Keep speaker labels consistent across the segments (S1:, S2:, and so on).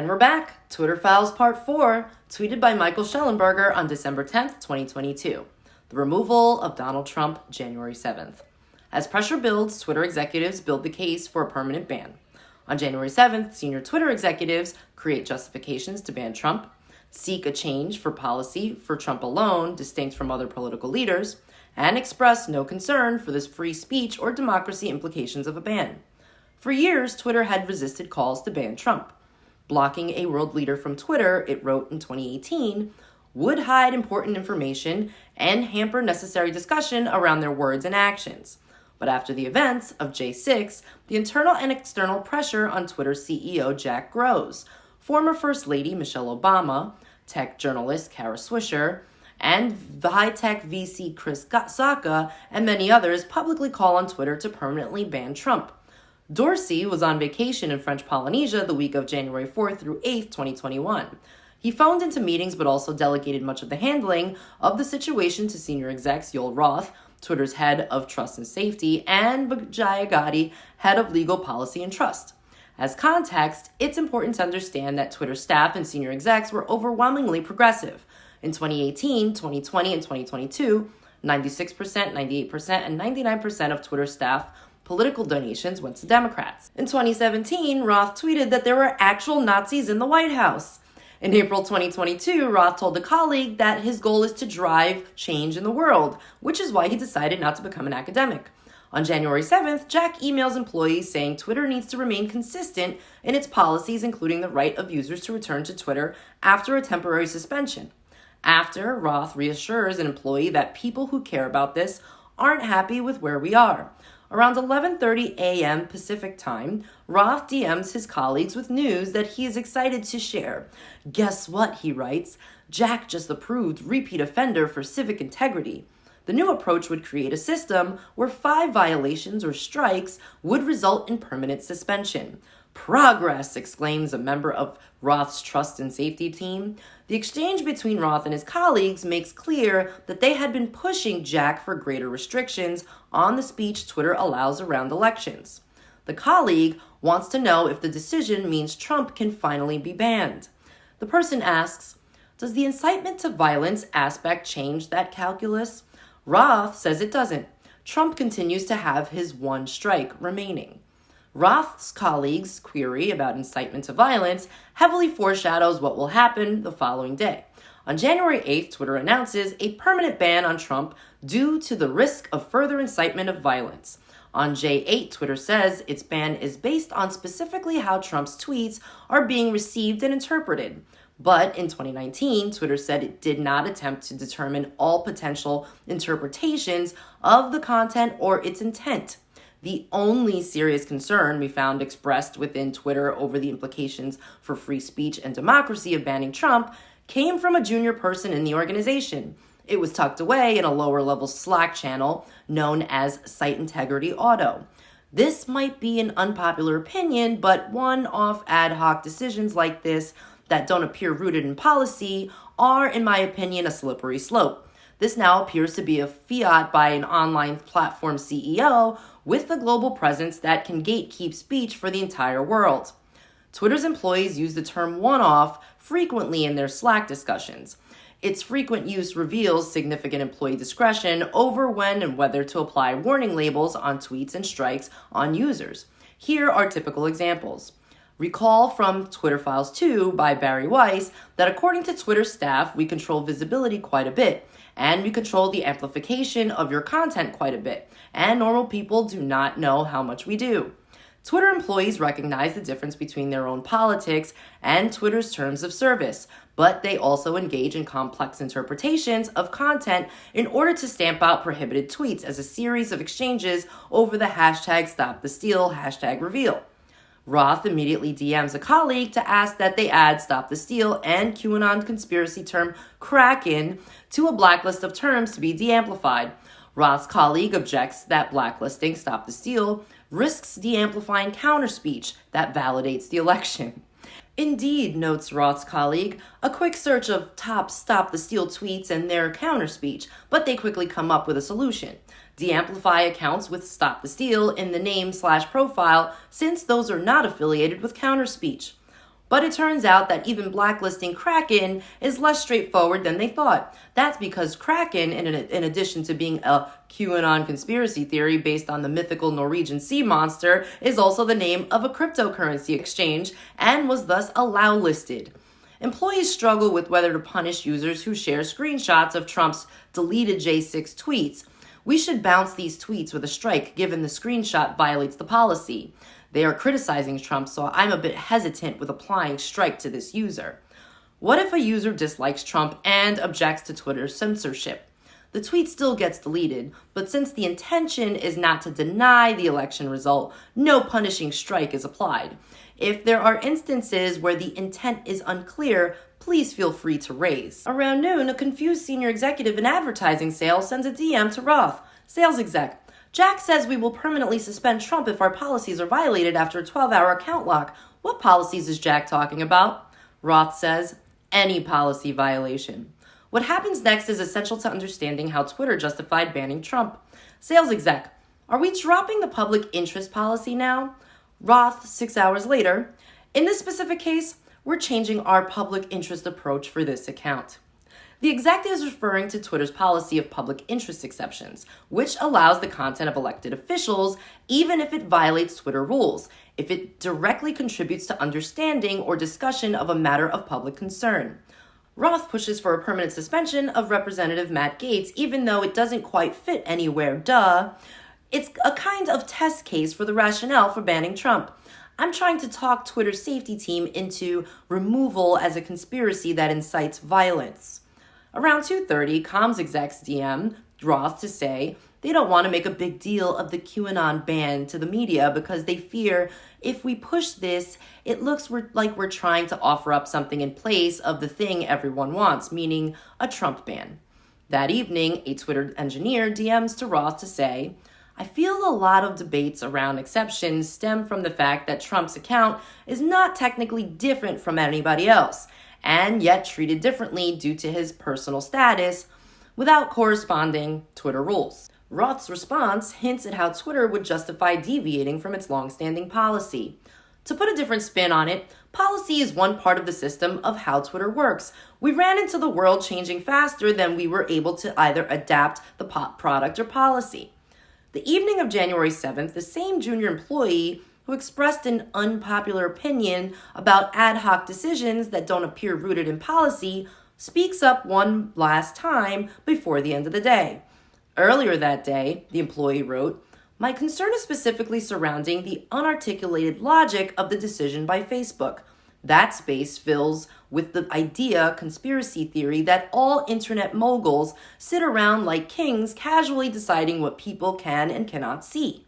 S1: And we're back. Twitter Files Part 4, tweeted by Michael Schellenberger on December 10th, 2022. The removal of Donald Trump, January 7th. As pressure builds, Twitter executives build the case for a permanent ban. On January 7th, senior Twitter executives create justifications to ban Trump, seek a change for policy for Trump alone, distinct from other political leaders, and express no concern for the free speech or democracy implications of a ban. For years, Twitter had resisted calls to ban Trump. Blocking a world leader from Twitter, it wrote in 2018, would hide important information and hamper necessary discussion around their words and actions. But after the events of J6, the internal and external pressure on Twitter CEO Jack grows. Former First Lady Michelle Obama, tech journalist Kara Swisher, and the high-tech VC Chris Sacca, and many others publicly call on Twitter to permanently ban Trump. Dorsey was on vacation in French Polynesia the week of January 4th through 8th, 2021. He phoned into meetings but also delegated much of the handling of the situation to senior execs Yoel Roth, Twitter's head of trust and safety, and Vijaya Gadde, head of legal policy and trust. As context, it's important to understand that Twitter staff and senior execs were overwhelmingly progressive. In 2018, 2020, and 2022, 96%, 98%, and 99% of Twitter staff political donations went to Democrats. In 2017, Roth tweeted that there were actual Nazis in the White House. In April 2022, Roth told a colleague that his goal is to drive change in the world, which is why he decided not to become an academic. On January 7th, Jack emails employees saying Twitter needs to remain consistent in its policies, including the right of users to return to Twitter after a temporary suspension. After, Roth reassures an employee that people who care about this aren't happy with where we are. Around 11:30 a.m. Pacific time, Roth DMs his colleagues with news that he is excited to share. Guess what, he writes, Jack just approved repeat offender for civic integrity. The new approach would create a system where 5 violations or strikes would result in permanent suspension. Progress, exclaims a member of Roth's trust and safety team. The exchange between Roth and his colleagues makes clear that they had been pushing Jack for greater restrictions on the speech Twitter allows around elections. The colleague wants to know if the decision means Trump can finally be banned. The person asks, does the incitement to violence aspect change that calculus? Roth says it doesn't. Trump continues to have his one strike remaining. Roth's colleagues' query about incitement to violence heavily foreshadows what will happen the following day. On January 8th, Twitter announces a permanent ban on Trump due to the risk of further incitement of violence. On J8, Twitter says its ban is based on specifically how Trump's tweets are being received and interpreted. But in 2019, Twitter said it did not attempt to determine all potential interpretations of the content or its intent. The only serious concern we found expressed within Twitter over the implications for free speech and democracy of banning Trump came from a junior person in the organization. It was tucked away in a lower-level Slack channel known as Site Integrity Auto. This might be an unpopular opinion, but one-off ad hoc decisions like this that don't appear rooted in policy are, in my opinion, a slippery slope. This now appears to be a fiat by an online platform CEO with a global presence that can gatekeep speech for the entire world. Twitter's employees use the term one-off frequently in their Slack discussions. Its frequent use reveals significant employee discretion over when and whether to apply warning labels on tweets and strikes on users. Here are typical examples. Recall from Twitter Files 2 by Barry Weiss that according to Twitter staff, we control visibility quite a bit, and we control the amplification of your content quite a bit, and normal people do not know how much we do. Twitter employees recognize the difference between their own politics and Twitter's terms of service, but they also engage in complex interpretations of content in order to stamp out prohibited tweets as a series of exchanges over the hashtag #StopTheSteal, hashtag reveal. Roth immediately DMs a colleague to ask that they add Stop the Steal and QAnon conspiracy term Kraken to a blacklist of terms to be de-amplified. Roth's colleague objects that blacklisting Stop the Steal risks de-amplifying counter-speech that validates the election. Indeed, notes Roth's colleague, a quick search of top Stop the Steal tweets and their counter-speech, but they quickly come up with a solution. De-amplify accounts with Stop the Steal in the name/profile since those are not affiliated with counter-speech. But it turns out that even blacklisting Kraken is less straightforward than they thought. That's because Kraken, in addition to being a QAnon conspiracy theory based on the mythical Norwegian sea monster, is also the name of a cryptocurrency exchange and was thus allow listed. Employees struggle with whether to punish users who share screenshots of Trump's deleted J6 tweets. We should bounce these tweets with a strike given the screenshot violates the policy. They are criticizing Trump, so I'm a bit hesitant with applying strike to this user. What if a user dislikes Trump and objects to Twitter's censorship? The tweet still gets deleted, but since the intention is not to deny the election result, no punishing strike is applied. If there are instances where the intent is unclear, please feel free to raise. Around noon, a confused senior executive in advertising sales sends a DM to Roth. Sales exec: Jack says we will permanently suspend Trump if our policies are violated after a 12-hour account lock. What policies is Jack talking about? Roth says, any policy violation. What happens next is essential to understanding how Twitter justified banning Trump. Sales exec: are we dropping the public interest policy now? Roth, 6 hours later: in this specific case, we're changing our public interest approach for this account. The exec is referring to Twitter's policy of public interest exceptions, which allows the content of elected officials even if it violates Twitter rules, if it directly contributes to understanding or discussion of a matter of public concern. Roth pushes for a permanent suspension of Representative Matt Gaetz, even though it doesn't quite fit anywhere, duh. It's a kind of test case for the rationale for banning Trump. I'm trying to talk Twitter's safety team into removal as a conspiracy that incites violence. Around 2:30, comms execs DM Roth to say they don't want to make a big deal of the QAnon ban to the media because they fear if we push this, it looks like we're trying to offer up something in place of the thing everyone wants, meaning a Trump ban. That evening, a Twitter engineer DMs to Roth to say, I feel a lot of debates around exceptions stem from the fact that Trump's account is not technically different from anybody else, and yet treated differently due to his personal status without corresponding Twitter rules. Roth's response hints at how Twitter would justify deviating from its long-standing policy. To put a different spin on it, policy is one part of the system of how Twitter works. We ran into the world changing faster than we were able to either adapt the product or policy. The evening of January 7th, the same junior employee who expressed an unpopular opinion about ad hoc decisions that don't appear rooted in policy, speaks up one last time before the end of the day. Earlier that day, the employee wrote, my concern is specifically surrounding the unarticulated logic of the decision by Facebook. That space fills with the idea conspiracy theory that all internet moguls sit around like kings casually deciding what people can and cannot see.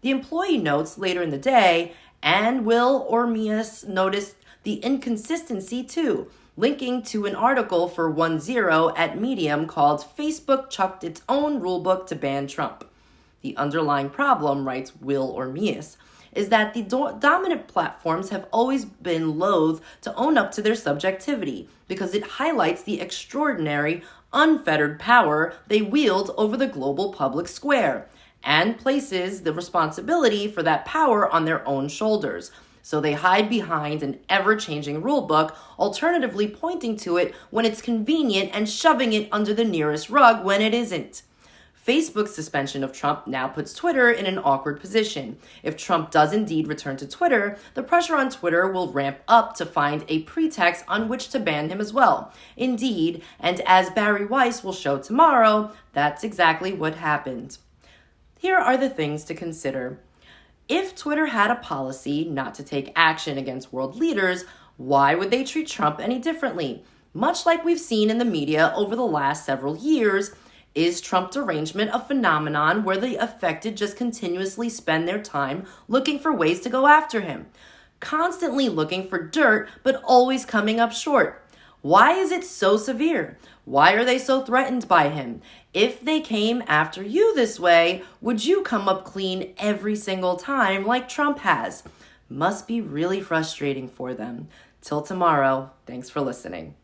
S1: The employee notes later in the day, and Will Ormias noticed the inconsistency too, linking to an article for 10 at Medium called Facebook Chucked Its Own Rulebook to Ban Trump. The underlying problem, writes Will Ormias, is that the dominant platforms have always been loath to own up to their subjectivity because it highlights the extraordinary, unfettered power they wield over the global public square, and places the responsibility for that power on their own shoulders. So they hide behind an ever-changing rulebook, alternatively pointing to it when it's convenient and shoving it under the nearest rug when it isn't. Facebook's suspension of Trump now puts Twitter in an awkward position. If Trump does indeed return to Twitter, the pressure on Twitter will ramp up to find a pretext on which to ban him as well. Indeed, and as Barry Weiss will show tomorrow, that's exactly what happened. Here are the things to consider. If Twitter had a policy not to take action against world leaders, why would they treat Trump any differently? Much like we've seen in the media over the last several years, is Trump derangement a phenomenon where the affected just continuously spend their time looking for ways to go after him? Constantly looking for dirt, but always coming up short. Why is it so severe? Why are they so threatened by him? If they came after you this way, would you come up clean every single time like Trump has? Must be really frustrating for them. Till tomorrow, thanks for listening.